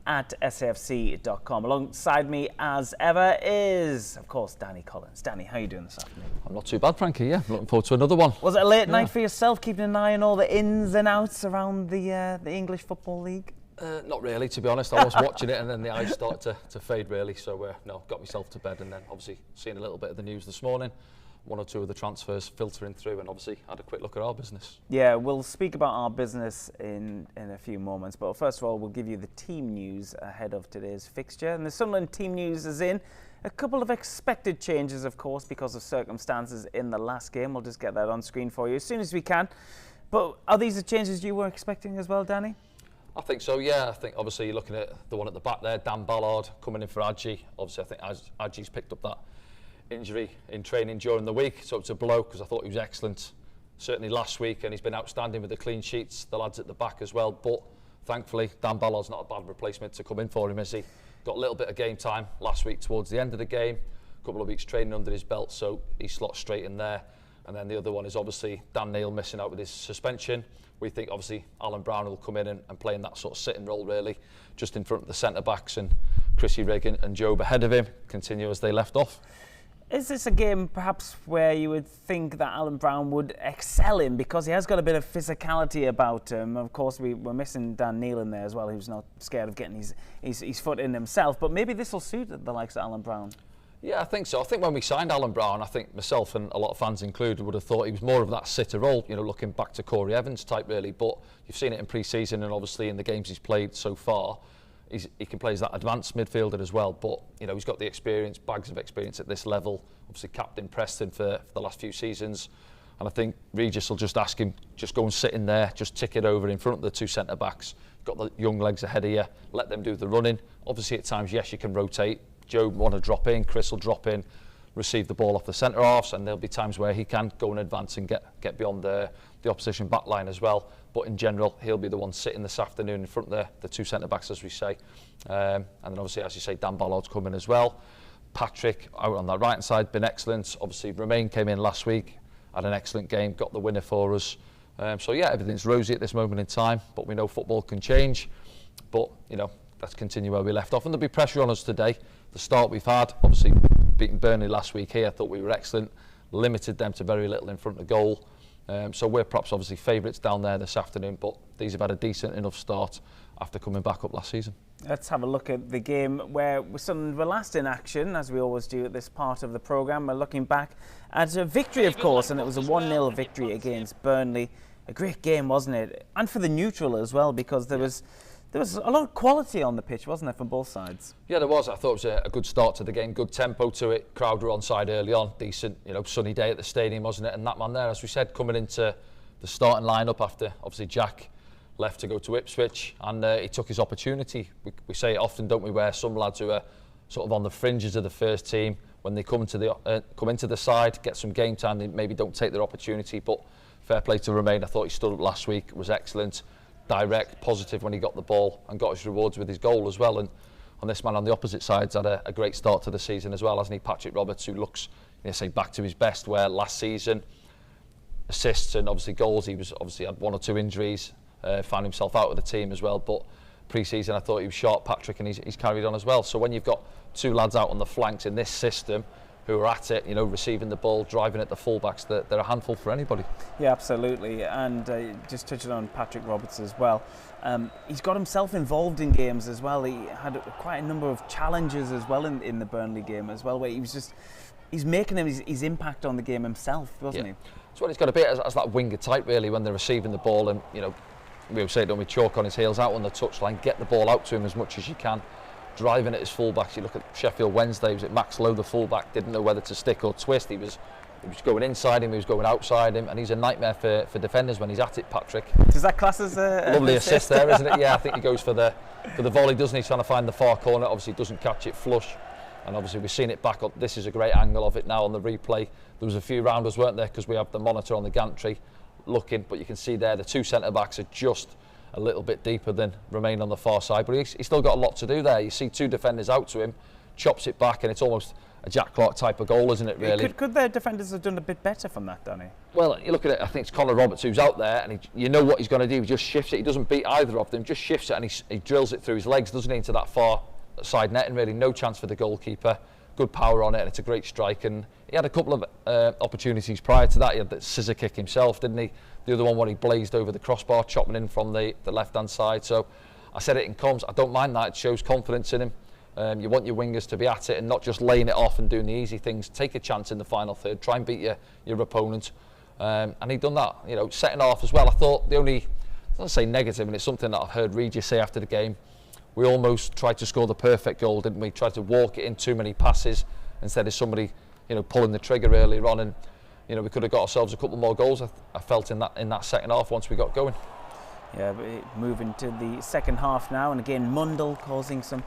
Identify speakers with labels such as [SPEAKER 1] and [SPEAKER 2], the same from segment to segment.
[SPEAKER 1] at safc.com. Alongside me, as ever, is, of course, Danny Collins. Danny, how are you doing this afternoon?
[SPEAKER 2] I'm not too bad, Frankie, yeah. Looking forward to another one.
[SPEAKER 1] Was it a late night for yourself, keeping an eye on all the ins and outs around the English Football League?
[SPEAKER 2] Not really, to be honest. I was watching it and then the eyes started to fade, really. So, no, got myself to bed and then obviously seeing a little bit of the news this morning. One or two of the transfers filtering through and obviously had a quick look at our business.
[SPEAKER 1] Yeah, we'll speak about our business in a few moments, but first of all we'll give you the team news ahead of today's fixture. And the Sunderland team news is in. A couple of expected changes, of course, because of circumstances in the last game. We'll just get that on screen for you as soon as we can. But are these the changes you were expecting as well, Danny?
[SPEAKER 2] I think so, yeah. I think obviously you're looking at the one at the back there, Dan Ballard coming in for Adji. Obviously I think Adji's picked up that injury in training during the week, so it's a blow because I thought he was excellent certainly last week and he's been outstanding with the clean sheets, the lads at the back as well, but thankfully Dan Ballard's not a bad replacement to come in for him, is he? Got a little bit of game time last week towards the end of the game, a couple of weeks training under his belt, so he slots straight in there. And then the other one is obviously Dan Neil missing out with his suspension. We think obviously Alan Brown will come in and play in that sort of sitting role really, just in front of the centre backs, and Chrissy Regan and Job ahead of him continue as they left off.
[SPEAKER 1] Is this a game perhaps where you would think that Alan Brown would excel in, because he has got a bit of physicality about him? Of course, we're missing Dan Neil in there as well, who's not scared of getting his foot in himself. But maybe this will suit the likes of Alan Brown. Yeah,
[SPEAKER 2] I think so. I think when we signed Alan Brown, I think myself and a lot of fans included would have thought he was more of that sitter role, you know, looking back to Corey Evans type really. But you've seen it in pre-season and obviously in the games he's played so far. He can play as that advanced midfielder as well, but you know he's got the experience, bags of experience at this level. Obviously captain Preston for the last few seasons, and I think Regis will just ask him, just go and sit in there, just tick it over in front of the two centre backs. Got the young legs ahead of you, let them do the running. Obviously at times, yes, you can rotate. Joe want to drop in, Chris will drop in, receive the ball off the centre halves, and there'll be times where he can go and advance and get beyond the opposition back line as well. But in general, he'll be the one sitting this afternoon in front of the two centre backs, as we say. And then obviously, as you say, Dan Ballard's coming as well. Patrick out on that right hand side, been excellent. Obviously, Romain came in last week, had an excellent game, got the winner for us. So yeah, everything's rosy at this moment in time, but we know football can change. But you know, let's continue where we left off, and there'll be pressure on us today. The start we've had, obviously beating Burnley last week here, I thought we were excellent, limited them to very little in front of goal. So we're perhaps obviously favourites down there this afternoon, but these have had a decent enough start after coming back up last season.
[SPEAKER 1] Let's have a look at the game where Sunderland were last in action, as we always do at this part of the programme. We're looking back at a victory, of course, and it was a 1-0 victory against Burnley. A great game, wasn't it? And for the neutral as well, because there was a lot of quality on the pitch, wasn't there, from both sides? Yeah, there was. I thought it was a good start to the game, good tempo to it. Crowd were on side early on, decent, you know, sunny day at the stadium, wasn't it? And that man there, as we said, coming into the starting lineup after obviously Jack left to go to Ipswich, and he took his opportunity. We say it often, don't we, where some lads who are sort of on the fringes of the first team, when they come into the side, get some game time, they maybe don't take their opportunity. But fair play to Romain. I thought he stood up last week, was excellent. Direct, positive when he got the ball and got his rewards with his goal as well. And on this man on the opposite side's had a great start to the season as well, hasn't he? Patrick Roberts, who looks, you know, say back to his best, where last season assists and obviously goals, he was obviously had one or two injuries, found himself out of the team as well. But pre-season I thought he was sharp, Patrick, and he's carried on as well. So when you've got two lads out on the flanks in this system who are at it, you know, receiving the ball, driving at the fullbacks, they're a handful for anybody. Yeah, absolutely. And just touching on Patrick Roberts as well, he's got himself involved in games as well. He had quite a number of challenges as well in the Burnley game as well, where he's making his impact on the game himself, wasn't he? That's what he's got to be as that winger type really, when they're receiving the ball, and you know, we always say, don't we, chalk on his heels, out on the touchline, get the ball out to him as much as you can. Driving at his fullbacks. You look at Sheffield Wednesday, was it Max Lowe, the fullback, didn't know whether to stick or twist. He was going inside him, he was going outside him, and he's a nightmare for defenders when he's at it, Patrick. Does that class as a lovely assist there, isn't it? Yeah, I think he goes for the volley, doesn't he? Trying to find the far corner, obviously doesn't catch it flush, and obviously we've seen it back up. This is a great angle of it now on the replay. There was a few rounders, weren't there, because we have the monitor on the gantry looking, but you can see there the two centre backs are just a little bit deeper than Romain on the far side, but he's still got a lot to do there. You see two defenders out to him, chops it back, and it's almost
[SPEAKER 2] Jack Clark type of goal, isn't it, really?
[SPEAKER 1] Could their defenders have done a bit better from that, Danny?
[SPEAKER 2] Well, you look at it, I think it's Connor Roberts who's out there, and you know what he's going to do. He just shifts it. He doesn't beat either of them, just shifts it, and he drills it through his legs, doesn't he, into that far side net, and really no chance for the goalkeeper. Good power on it, and it's a great strike. And he had a couple of opportunities prior to that. He had the scissor kick himself, didn't he? The other one where he blazed over the crossbar, chopping in from the left-hand side. So I said it in comms, I don't mind that. It shows confidence in him. You want your wingers to be at it and not just laying it off and doing the easy things. Take a chance in the final third, try and beat your opponent. And he'd done that, you know, setting off as well. I thought the only, I don't say negative, and it's something that I've heard Regis say after the game, we almost tried to score the perfect goal, didn't we? Tried to walk it in too many passes instead of somebody, you know, pulling the trigger earlier on, and you know, we could have got ourselves a couple more goals. I felt in that second half once we got going.
[SPEAKER 1] Yeah, but moving to the second half now, and again Mundle causing some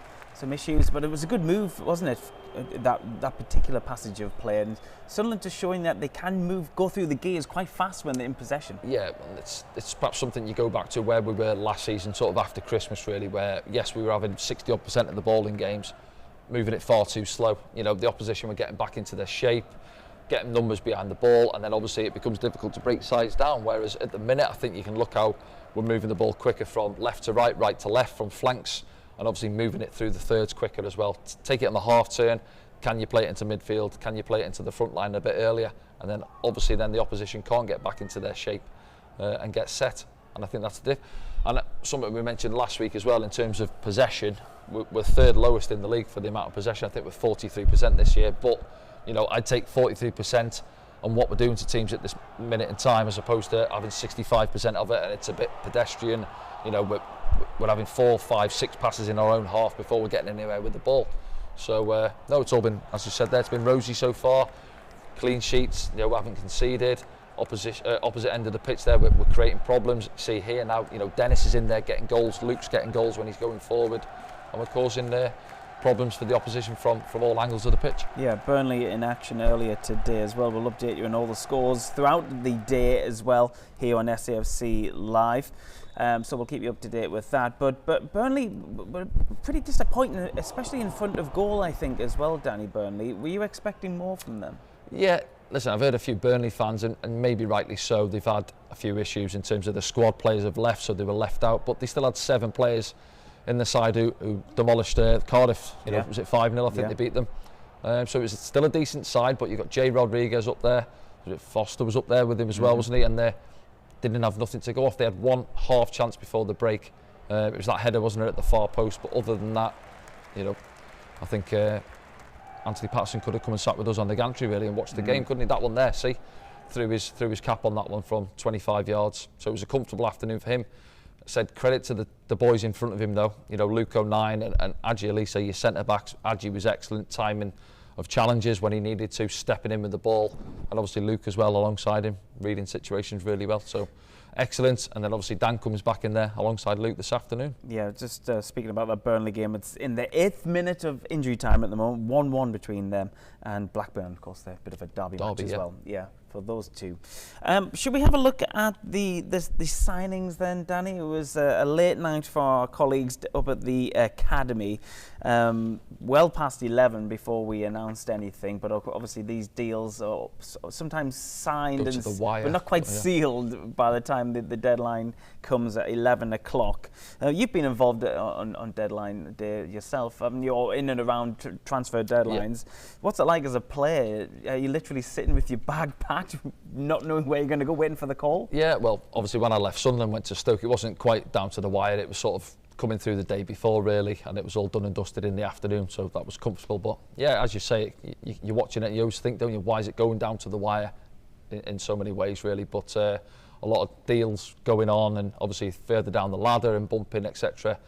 [SPEAKER 1] issues, but it was a good move, wasn't it? That particular passage of play, and Sunderland just showing that they can go through the gears quite fast when they're in possession. Yeah,
[SPEAKER 2] it's perhaps something you go back to where we were last season, sort of after Christmas, really, where yes, we were having 60% of the ball in games, moving it far too slow. You know, the opposition were getting back into their shape, getting numbers behind the ball, and then obviously it becomes difficult to break sides down. Whereas at the minute, I think you can look how we're moving the ball quicker from left to right, right to left, from flanks, and obviously moving it through the thirds quicker as well. Take it on the half turn, can you play it into midfield, can you play it into the front line a bit earlier, and then obviously then the opposition can't get back into their shape and get set, and I think that's the diff. And something we mentioned last week as well in terms of possession, we're third lowest in the league for the amount of possession. I think we're 43% this year, but you know, I'd take 43% on what we're doing to teams at this minute in time as opposed to having 65% of it, and it's a bit pedestrian. You know, we're having 4, 5, 6 passes in our own half before we're getting anywhere with the ball. So no, it's all been, as you said there, it's been rosy so far. Clean sheets, you know, we haven't conceded. Opposite end of the pitch there, we're creating problems. See here now, you know, Dennis is in there getting goals, Luke's getting goals when he's going forward, and we're causing problems for the opposition from all angles of the pitch.
[SPEAKER 1] Yeah, Burnley in action earlier today as well. We'll update you on all the scores throughout the day as well here on SAFC Live. So we'll keep you up to date with that. But Burnley were pretty disappointing, especially in front of goal, I think, as well, Danny. Burnley, were you expecting more from them?
[SPEAKER 2] Yeah, listen, I've heard a few Burnley fans, and maybe rightly so, they've had a few issues in terms of the squad players have left, so they were left out, but they still had 7 players in the side who demolished Cardiff. You know, was it 5-0? I think they beat them. So it was still a decent side, but you've got Jay Rodriguez up there. Foster was up there with him as well, wasn't he? And they didn't have nothing to go off. They had one half chance before the break. It was that header, wasn't it, at the far post? But other than that, you know, I think Anthony Patterson could have come and sat with us on the gantry really and watched the game, couldn't he? That one there, see, threw his cap on that one from 25 yards. So it was a comfortable afternoon for him. Said credit to the boys in front of him though. You know, Luke O'Nien and Adji Elisa, your centre backs. Adji was excellent, timing of challenges when he needed to, stepping in with the ball, and obviously Luke as well alongside him, reading situations really well. So excellent. And then obviously Dan comes back in there alongside Luke this afternoon. Yeah,
[SPEAKER 1] just speaking about that Burnley game, it's in the 8th minute of injury time at the moment, 1-1 between them and Blackburn. Of course, they're a bit of a derby match as well. Yeah, for those two. Should we have a look at the signings then, Danny? It was a late night for our colleagues up at the academy, well past 11 before we announced anything, but obviously these deals are sometimes signed but not quite sealed by the time the deadline comes at 11 o'clock. You've been involved on deadline day yourself. You're in and around transfer deadlines. Yeah. What's it like as a player? Are you literally sitting with your bag packed, not knowing where you're going to go, waiting for the call?
[SPEAKER 2] Yeah, well, obviously when I left Sunderland, went to Stoke, it wasn't quite down to the wire. It was sort of coming through the day before, really, and it was all done and dusted in the afternoon, so that was comfortable. But yeah, as you say, you're watching it, you always think, don't you, why is it going down to the wire in so many ways, really? But a lot of deals going on, and obviously further down the ladder and bumping, etc.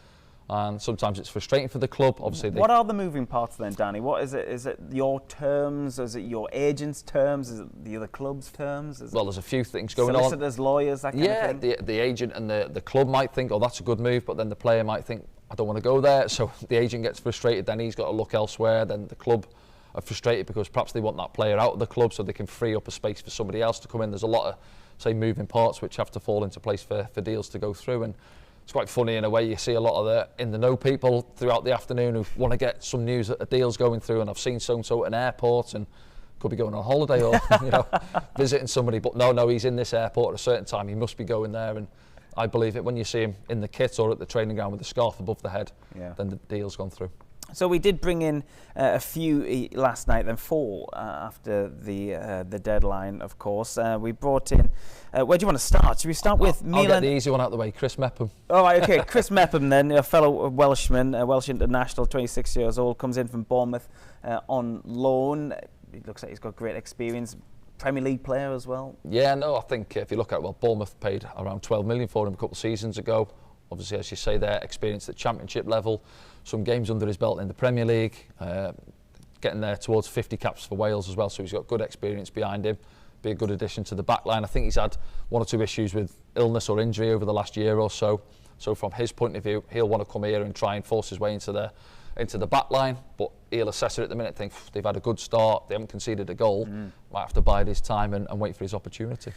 [SPEAKER 2] And sometimes it's frustrating for the club. Obviously,
[SPEAKER 1] what are the moving parts then, Danny? What is it? Is it your terms? Is it your agent's terms? Is it the other club's terms?
[SPEAKER 2] Well, there's a few things going on.
[SPEAKER 1] Solicitors, lawyers, that kind of thing?
[SPEAKER 2] Yeah, the agent and the club might think, oh, that's a good move, but then the player might think, I don't want to go there. So the agent gets frustrated, then he's got to look elsewhere. Then the club are frustrated because perhaps they want that player out of the club so they can free up a space for somebody else to come in. There's a lot of, say, moving parts which have to fall into place for deals to go through. And it's quite funny in a way. You see a lot of the in the know people throughout the afternoon who want to get some news that a deal's going through, and I've seen so-and-so at an airport and could be going on holiday or visiting somebody, but no, he's in this airport at a certain time. He must be going there, and I believe it when you see him in the kit or at the training ground with the scarf above the head. Then the deal's gone through.
[SPEAKER 1] So we did bring in a few last night, then 4 after the deadline, of course. We brought in. Where do you want to start? Should we start with Milan?
[SPEAKER 2] I'll get the easy one out of the way. Chris Mepham.
[SPEAKER 1] Oh, right, okay. Chris Mepham, then, a fellow Welshman, a Welsh international, 26 years old, comes in from Bournemouth on loan. It looks like he's got great experience. Premier League player as well. Yeah,
[SPEAKER 2] no, I think if you look at Bournemouth paid around 12 million for him a couple of seasons ago. Obviously, as you say, they're experienced at Championship level. Some games under his belt in the Premier League, getting there towards 50 caps for Wales as well, so he's got good experience behind him. Be a good addition to the back line. I think he's had 1 or 2 issues with illness or injury over the last year or so. So from his point of view, he'll want to come here and try and force his way into the back line, but he'll assess it at the minute, think they've had a good start, they haven't conceded a goal, might have to bide his time and wait for his opportunity.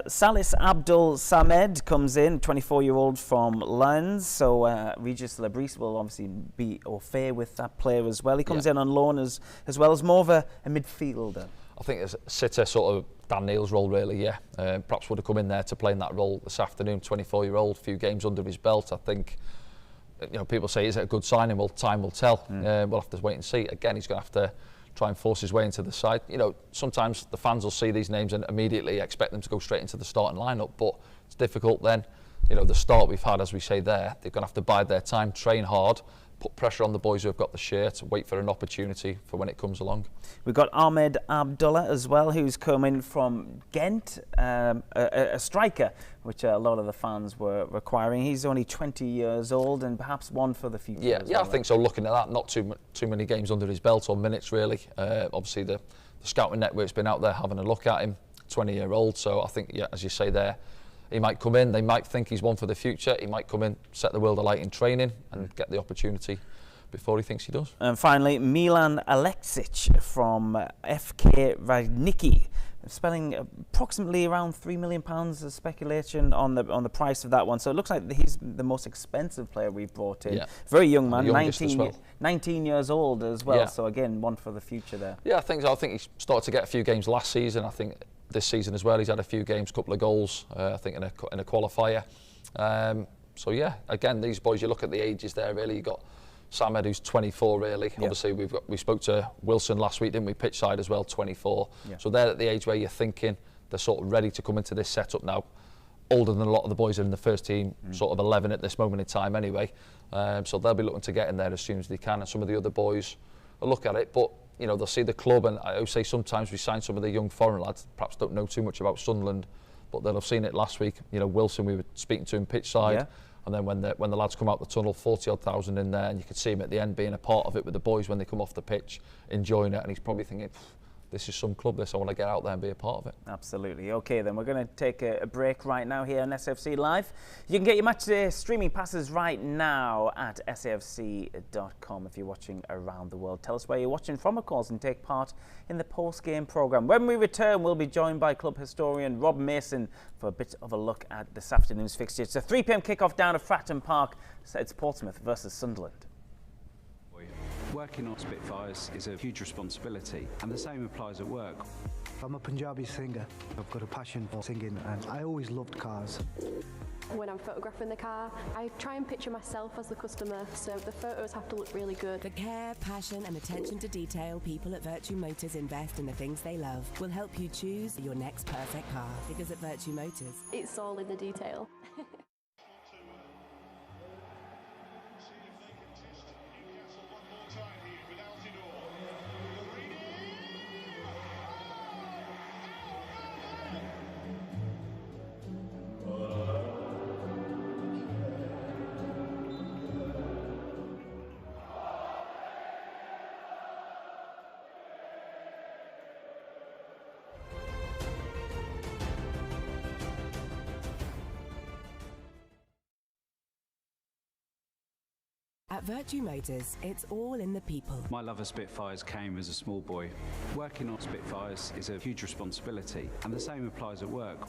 [SPEAKER 1] Salis Abdul Samed comes in, 24-year-old from Lens, so Regis Lebris will obviously be au fait with that player as well. He comes in on loan as well as more of a midfielder.
[SPEAKER 2] I think it's Sitter sort of Dan Neil's role really, perhaps would have come in there to play in that role this afternoon, 24-year-old, few games under his belt. I think people say, is it a good signing? Well, time will tell. We'll have to wait and see. Again, he's going to have to try and force his way into the side. Sometimes the fans will see these names and immediately expect them to go straight into the starting lineup, but it's difficult then. The start we've had, as we say there, they're going to have to bide their time, train hard, put pressure on the boys who have got the shirt, wait for an opportunity for when it comes along.
[SPEAKER 1] We've got Ahmed Abdullah as well, who's coming from Ghent, a striker, which a lot of the fans were requiring. He's only 20 years old and perhaps one for the future.
[SPEAKER 2] Yeah, I think so. Looking at that, not too many games under his belt or minutes really. Obviously, the scouting network's been out there having a look at him. 20-year-old, so I think, as you say there, he might come in, they might think he's one for the future, he might come in, set the world alight in training and get the opportunity before he thinks he does. And
[SPEAKER 1] finally, Milan Aleksic from FK Radniki, spending approximately around £3 million of speculation on the price of that one. So it looks like he's the most expensive player we've brought in. Very young man, 19 years old as well. So again, one for the future there.
[SPEAKER 2] I think so. I think he started to get a few games last season. I think this season as well, he's had a few games, couple of goals, I think in a qualifier. So again, these boys, you look at the ages there really. You got Samed, who's 24 really. Obviously we spoke to Wilson last week, didn't we, pitch side as well, 24. So they're at the age where you're thinking they're sort of ready to come into this setup now, older than a lot of the boys in the first team, sort of 11 at this moment in time anyway. So they'll be looking to get in there as soon as they can, and some of the other boys will look at it, but they'll see the club, and I always say sometimes we sign some of the young foreign lads, perhaps don't know too much about Sunderland, but they'll have seen it last week. Wilson, we were speaking to him pitch side, and then when the lads come out the tunnel, 40-odd thousand in there, and you could see him at the end being a part of it with the boys when they come off the pitch, enjoying it, and he's probably thinking, this is some club, I want to get out there and be a part of it.
[SPEAKER 1] Absolutely. Okay, then we're going to take a break right now here on SFC Live. You can get your matchday streaming passes right now at safc.com if you're watching around the world. Tell us where you're watching from, of course, and take part in the post-game programme. When we return, we'll be joined by club historian Rob Mason for a bit of a look at this afternoon's fixture. It's a 3 p.m. kickoff down at Fratton Park. It's Portsmouth versus Sunderland.
[SPEAKER 3] Working on Spitfires is a huge responsibility, and the same applies at work.
[SPEAKER 4] I'm a Punjabi singer. I've got a passion for singing, and I always loved cars.
[SPEAKER 5] When I'm photographing the car, I try and picture myself as the customer, so the photos have to look really good.
[SPEAKER 6] The care, passion and attention to detail people at Virtue Motors invest in the things they love will help you choose your next perfect car, because at Virtue Motors,
[SPEAKER 5] it's all in the detail.
[SPEAKER 6] At Virtue Motors, it's all in the people.
[SPEAKER 3] My love of Spitfires came as a small boy. Working on Spitfires is a huge responsibility, and the same applies at work.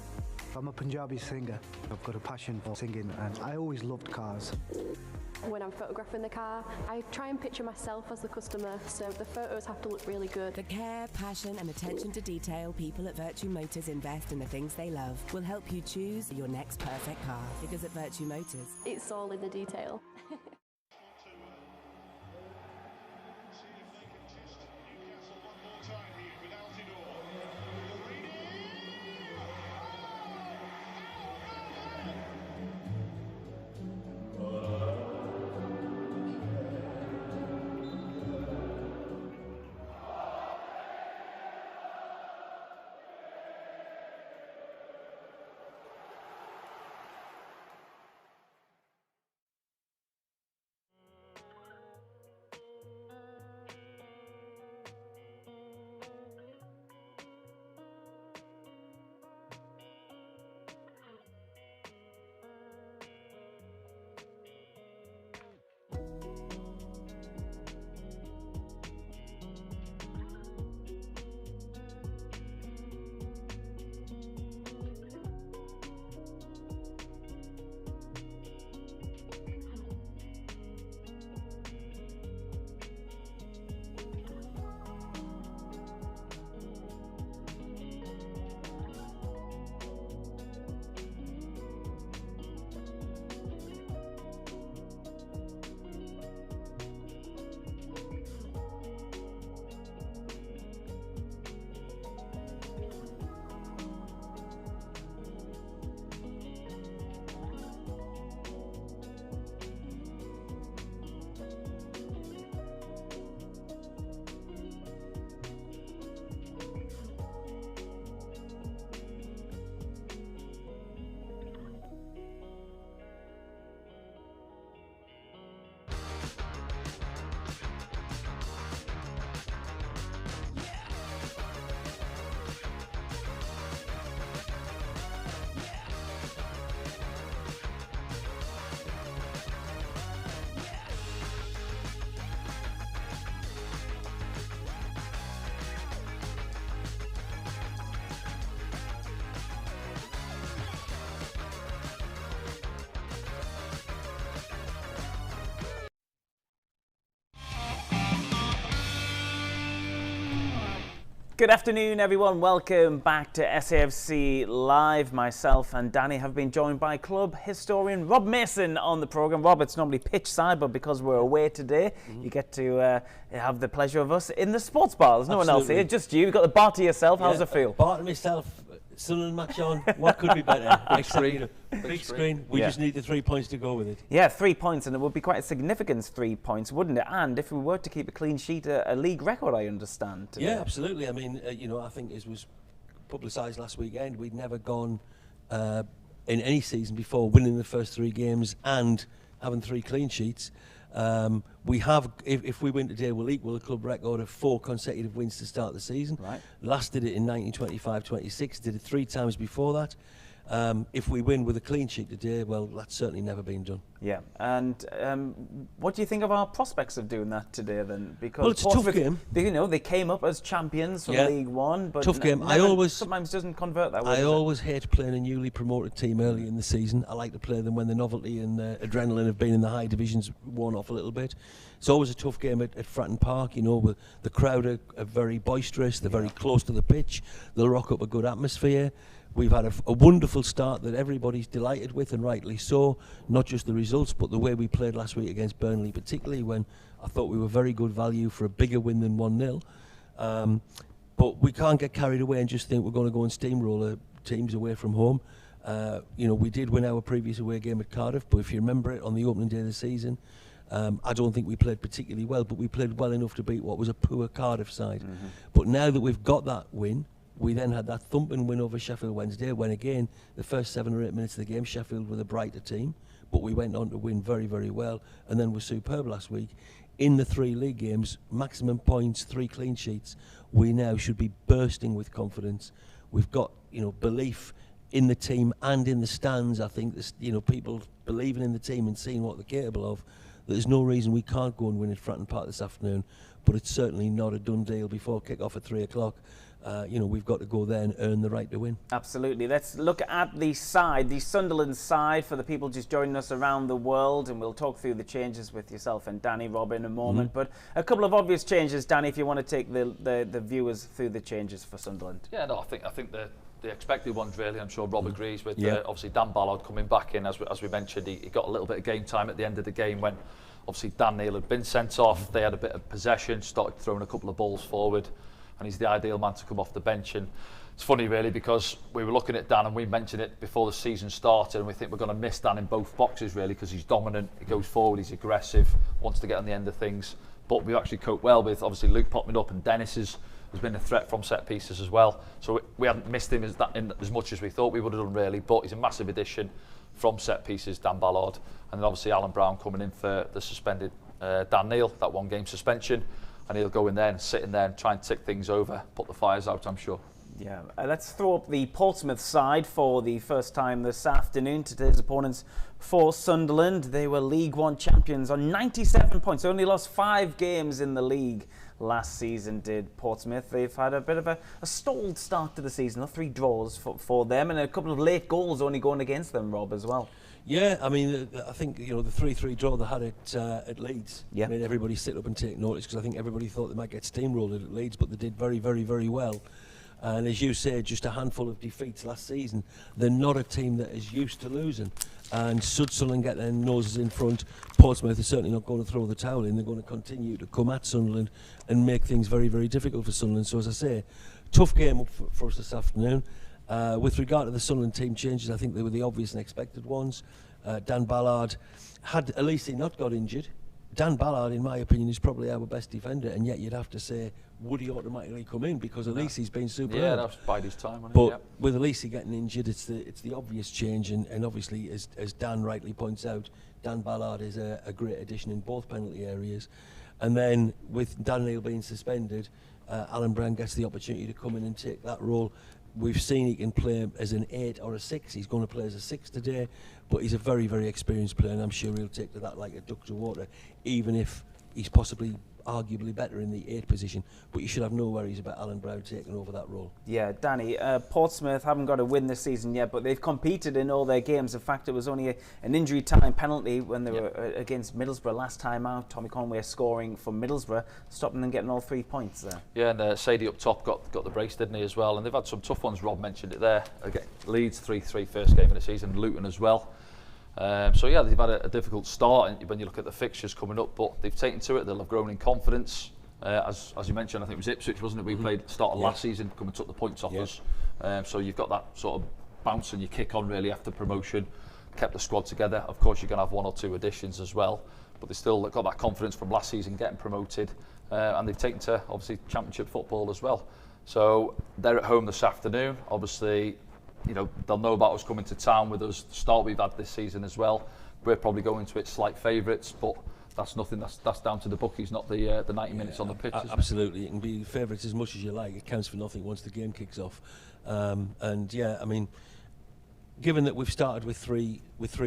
[SPEAKER 4] I'm a Punjabi singer. I've got a passion for singing, and I always loved cars.
[SPEAKER 5] When I'm photographing the car, I try and picture myself as the customer, so the photos have to look really good.
[SPEAKER 6] The care, passion and attention to detail people at Virtue Motors invest in the things they love will help you choose your next perfect car. Because at Virtue Motors,
[SPEAKER 5] It's all in the detail.
[SPEAKER 1] Good afternoon, everyone. Welcome back to SAFC Live. Myself and Danny have been joined by club historian Rob Mason on the programme. Rob, it's normally pitch side, but because we're away today, you get to have the pleasure of us in the sports bar. There's no one else here, just you. You've got the bar to yourself. How's it feel?
[SPEAKER 7] Bar to myself. Sunderland match on. What could be better?
[SPEAKER 2] Big screen.
[SPEAKER 7] Big screen. We just need the 3 points to go with it.
[SPEAKER 1] Yeah, 3 points, and it would be quite a significant 3 points, wouldn't it? And if we were to keep a clean sheet, a league record, I understand. Today.
[SPEAKER 7] Yeah, absolutely. I mean, I think as was publicised last weekend, we'd never gone in any season before winning the first 3 games and having 3 clean sheets. We have, if we win today, we'll equal the club record of 4 consecutive wins to start the season.
[SPEAKER 1] Right.
[SPEAKER 7] Last did it in 1925-26, did it 3 times before that. If we win with a clean sheet today, well, that's certainly never been done.
[SPEAKER 1] Yeah, and what do you think of our prospects of doing that today then? Because
[SPEAKER 7] well, it's a tough game.
[SPEAKER 1] They came up as champions from League One, but
[SPEAKER 7] tough game.
[SPEAKER 1] Sometimes doesn't convert that way.
[SPEAKER 7] I always hate playing a newly promoted team early in the season. I like to play them when the novelty and adrenaline have been in the high divisions worn off a little bit. It's always a tough game at Fratton Park. With the crowd are very boisterous. They're very close to the pitch. They'll rock up a good atmosphere. We've had a wonderful start that everybody's delighted with, and rightly so. Not just the results, but the way we played last week against Burnley, particularly when I thought we were very good value for a bigger win than 1-0. But we can't get carried away and just think we're going to go and steamroller teams away from home. We did win our previous away game at Cardiff, but if you remember it, on the opening day of the season, I don't think we played particularly well, but we played well enough to beat what was a poor Cardiff side. But now that we've got that win, we then had that thumping win over Sheffield Wednesday, when again, the first 7 or 8 minutes of the game, Sheffield were the brighter team, but we went on to win very, very well, and then were superb last week. In the 3 league games, maximum points, 3 clean sheets, we now should be bursting with confidence. We've got, belief in the team and in the stands. I think, people believing in the team and seeing what they're capable of. There's no reason we can't go and win at Fratton Park this afternoon, but it's certainly not a done deal before kick-off at 3 o'clock. We've got to go there and earn the right to win.
[SPEAKER 1] Absolutely. Let's look at the side, the Sunderland side, for the people just joining us around the world, and we'll talk through the changes with yourself and Danny, Rob, in a moment. But a couple of obvious changes, Danny, if you want to take the viewers through the changes for Sunderland.
[SPEAKER 2] Yeah, no, I think the expected ones, really. I'm sure Rob agrees with obviously Dan Ballard coming back in. As we mentioned, he got a little bit of game time at the end of the game when obviously Dan Neil had been sent off. They had a bit of possession, started throwing a couple of balls forward, and he's the ideal man to come off the bench. And it's funny, really, because we were looking at Dan and we mentioned it before the season started, and we think we're going to miss Dan in both boxes, really, because he's dominant, he goes forward, he's aggressive, wants to get on the end of things. But we've actually coped well with, obviously, Luke popping up, and Dennis has been a threat from set pieces as well. So we hadn't missed him as much as we thought we would have done, really. But he's a massive addition from set pieces, Dan Ballard. And then obviously Alan Brown coming in for the suspended Dan Neil, that 1 game suspension. And he'll go in there and sit in there and try and tick things over, put the fires out, I'm sure.
[SPEAKER 1] Yeah, let's throw up the Portsmouth side for the first time this afternoon. Today's opponents for Sunderland. They were League One champions on 97 points. They only lost 5 games in the league last season, did Portsmouth. They've had a bit of a stalled start to the season. 3 draws for them, and a couple of late goals only going against them, Rob, as well.
[SPEAKER 7] Yeah, I mean, I think, the 3-3 draw they had at Leeds made everybody sit up and take notice, because I think everybody thought they might get steamrolled at Leeds, but they did very, very, very well. And as you said, just a handful of defeats last season. They're not a team that is used to losing. And should Sunderland get their noses in front, Portsmouth are certainly not going to throw the towel in. They're going to continue to come at Sunderland and make things very, very difficult for Sunderland. So as I say, tough game up for us this afternoon. With regard to the Sunderland team changes, I think they were the obvious and expected ones. Dan Ballard, had Elise not got injured, Dan Ballard, in my opinion, is probably our best defender, and yet you'd have to say, would he automatically come in, because Elise's been superb.
[SPEAKER 2] Yeah, that's bide his time.
[SPEAKER 7] But with Elise getting injured, it's the obvious change, and obviously, as Dan rightly points out, Dan Ballard is a great addition in both penalty areas. And then with Dan Neil being suspended, Alan Brown gets the opportunity to come in and take that role. We've seen he can play as an 8 or a 6. He's going to play as a 6 today, but he's a very, very experienced player, and I'm sure he'll take to that like a duck to water, even if he's possibly arguably better in the 8 position. But you should have no worries about Alan Brown taking over that role. Yeah,
[SPEAKER 1] Danny, Portsmouth haven't got a win this season yet, but they've competed in all their games. In fact, it was only an injury time penalty when they were against Middlesbrough last time out. Tommy Conway scoring for Middlesbrough, stopping them getting all 3 points there.
[SPEAKER 2] Yeah, and Sadie up top got the brace, didn't he, as well? And they've had some tough ones. Rob mentioned it there. Again, Leeds 3-3 first game of the season, Luton as well. So yeah, they've had a difficult start when you look at the fixtures coming up, but they've taken to it. They'll have grown in confidence. As you mentioned, I think it was Ipswich, wasn't it? We played at the start of last season, come and took the points off us. So you've got that sort of bounce and you kick on really after promotion. Kept the squad together. Of course, you're going to have 1 or 2 additions as well, but they still got that confidence from last season getting promoted, and they've taken to obviously Championship football as well. So they're at home this afternoon. Obviously, they'll know about us coming to town with us. The start we've had this season as well. We're probably going to it slight favourites, but that's nothing. That's down to the bookies, not the 90 minutes on the pitch.
[SPEAKER 7] Absolutely, you can be favourites as much as you like. It counts for nothing once the game kicks off. And yeah, I mean, given that we've started with three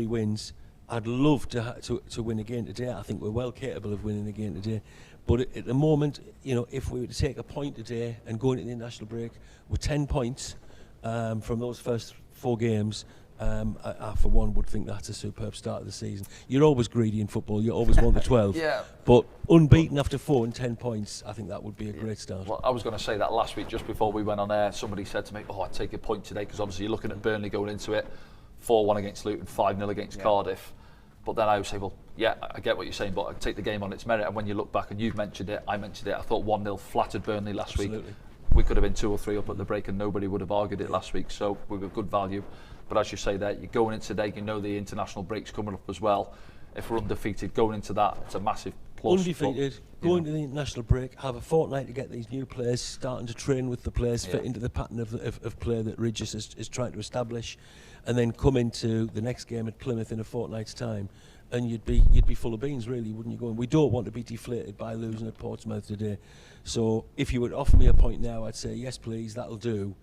[SPEAKER 7] wins, I'd love to win again today. I think we're well capable of winning again today. But at the moment, if we were to take a point today and go into the international break with 10 points from those first 4 games, I for one would think that's a superb start of the season. You're always greedy in football, you always want the 12.
[SPEAKER 2] Yeah.
[SPEAKER 7] But unbeaten after 4 and 10 points, I think that would be a great start.
[SPEAKER 2] Well, I was going to say that last week, just before we went on air, somebody said to me, I'd take a point today, because obviously you're looking at Burnley going into it, 4-1 against Luton, 5-0 against Cardiff. But then I would say, well, yeah, I get what you're saying, but I take the game on its merit. And when you look back, and you've mentioned it, I mentioned it, I thought 1-0 flattered Burnley last week. We could have been 2 or 3 up at the break and nobody would have argued it last week, so we were good value. But as you say there, you're going into today, the international break's coming up as well. If we're undefeated, going into that, it's a massive plus.
[SPEAKER 7] Undefeated, going to the international break, have a fortnight to get these new players, starting to train with the players, fit into the pattern of play that Regis is trying to establish, and then come into the next game at Plymouth in a fortnight's time. And you'd be full of beans, really, wouldn't you? Go? And we don't want to be deflated by losing at Portsmouth today. So if you would offer me a point now, I'd say yes, please, that'll do.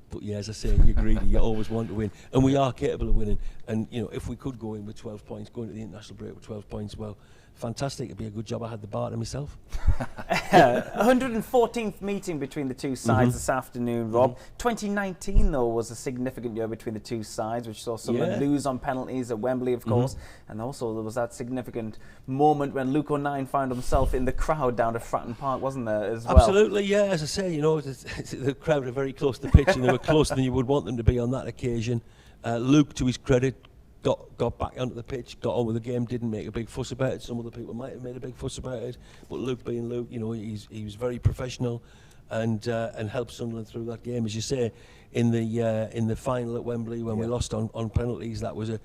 [SPEAKER 7] But yeah, as I say, you're greedy. You always want to win, and we are capable of winning. And if we could go in with 12 points, going to the international break with 12 points, well, fantastic. It'd be a good job I had the bar to myself.
[SPEAKER 1] 114th meeting between the two sides this afternoon, Rob. 2019, though, was a significant year between the two sides, which saw Sunderland lose on penalties at Wembley, of course. And also there was that significant moment when Luke O'Nien found himself in the crowd down at Fratton Park, wasn't there, as well?
[SPEAKER 7] Absolutely, yeah. As I say, you know, the crowd are very close to the pitch, and they were closer than you would want them to be on that occasion. Luke, to his credit, got back onto the pitch, got on with the game, didn't make a big fuss about it. Some other people might have made a big fuss about it, but Luke being Luke, you know, he was very professional and helped Sunderland through that game. As you say, in the final at Wembley when we lost on penalties, that was a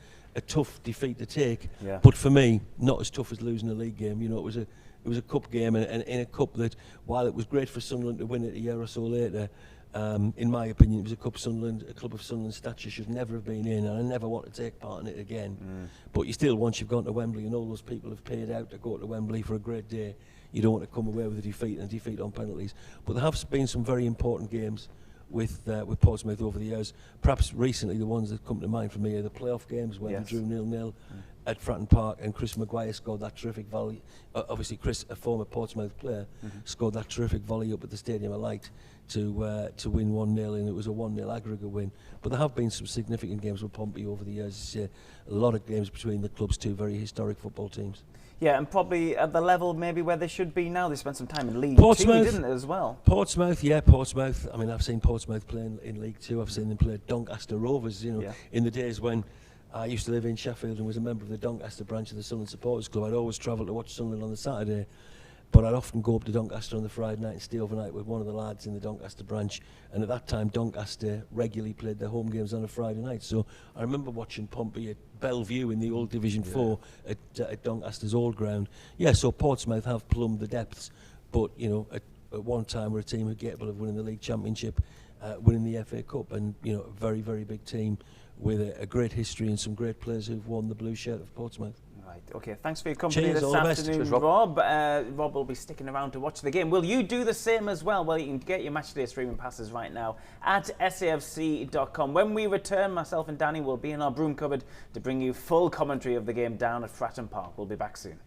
[SPEAKER 7] tough defeat to take. Yeah. But for me, not as tough as losing a league game. You know, it was a cup game, and in a cup that, while it was great for Sunderland to win it a year or so later, in my opinion, it was a club of Sunderland stature should never have been in, and I never want to take part in it again. But you still, once you've gone to Wembley and all those people have paid out to go to Wembley for a great day, you don't want to come away with a defeat and a defeat on penalties. But there have been some very important games with Portsmouth over the years. Perhaps recently the ones that come to mind for me are the playoff games when we drew 0-0 at Fratton Park, and Chris Maguire scored that terrific volley. Obviously Chris, a former Portsmouth player, scored that terrific volley up at the Stadium of Light to win 1-0, and it was a 1-0 aggregate win. But there have been some significant games with Pompey over the years. A lot of games between the clubs, two very historic football teams.
[SPEAKER 1] Yeah, and probably at the level maybe where they should be now. They spent some time in League Two, didn't they, as well?
[SPEAKER 7] Portsmouth, yeah, Portsmouth. I mean, I've seen Portsmouth play in League Two. I've seen them play Doncaster Rovers, you know, in the days when I used to live in Sheffield and was a member of the Doncaster branch of the Sunderland Supporters Club. I'd always travel to watch Sunderland on the Saturday, but I'd often go up to Doncaster on the Friday night and stay overnight with one of the lads in the Doncaster branch. And at that time, Doncaster regularly played their home games on a Friday night. So I remember watching Pompey at Bellevue in the old Division 4 at Doncaster's old ground. Yeah, so Portsmouth have plumbed the depths, but you know, at one time we're a team who are capable of winning the league championship, winning the FA Cup, and you know, a very, very big team with a great history and some great players who've worn the blue shirt of Portsmouth.
[SPEAKER 1] Right, okay, thanks for your company this
[SPEAKER 7] all the best.
[SPEAKER 1] afternoon,
[SPEAKER 7] Cheers,
[SPEAKER 1] Rob. Rob will be sticking around to watch the game. Will you do the same as well? Well, you can get your matchday streaming passes right now at safc.com. When we return, myself and Danny will be in our broom cupboard to bring you full commentary of the game down at Fratton Park. We'll be back soon.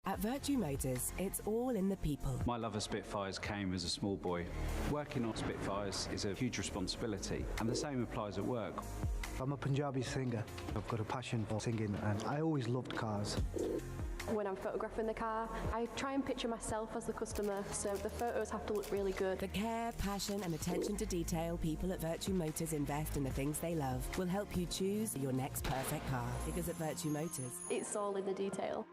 [SPEAKER 6] At Virtue Motors, it's all in the people.
[SPEAKER 3] My love of Spitfires came as a small boy. Working on Spitfires is a huge responsibility, and the same applies at work.
[SPEAKER 4] I'm a Punjabi singer. I've got a passion for singing, and I always loved cars.
[SPEAKER 5] When I'm photographing the car, I try and picture myself as the customer, so the photos have to look really good.
[SPEAKER 6] The care, passion and attention to detail people at Virtue Motors invest in the things they love will help you choose your next perfect car. Because at Virtue Motors,
[SPEAKER 5] It's all in the detail.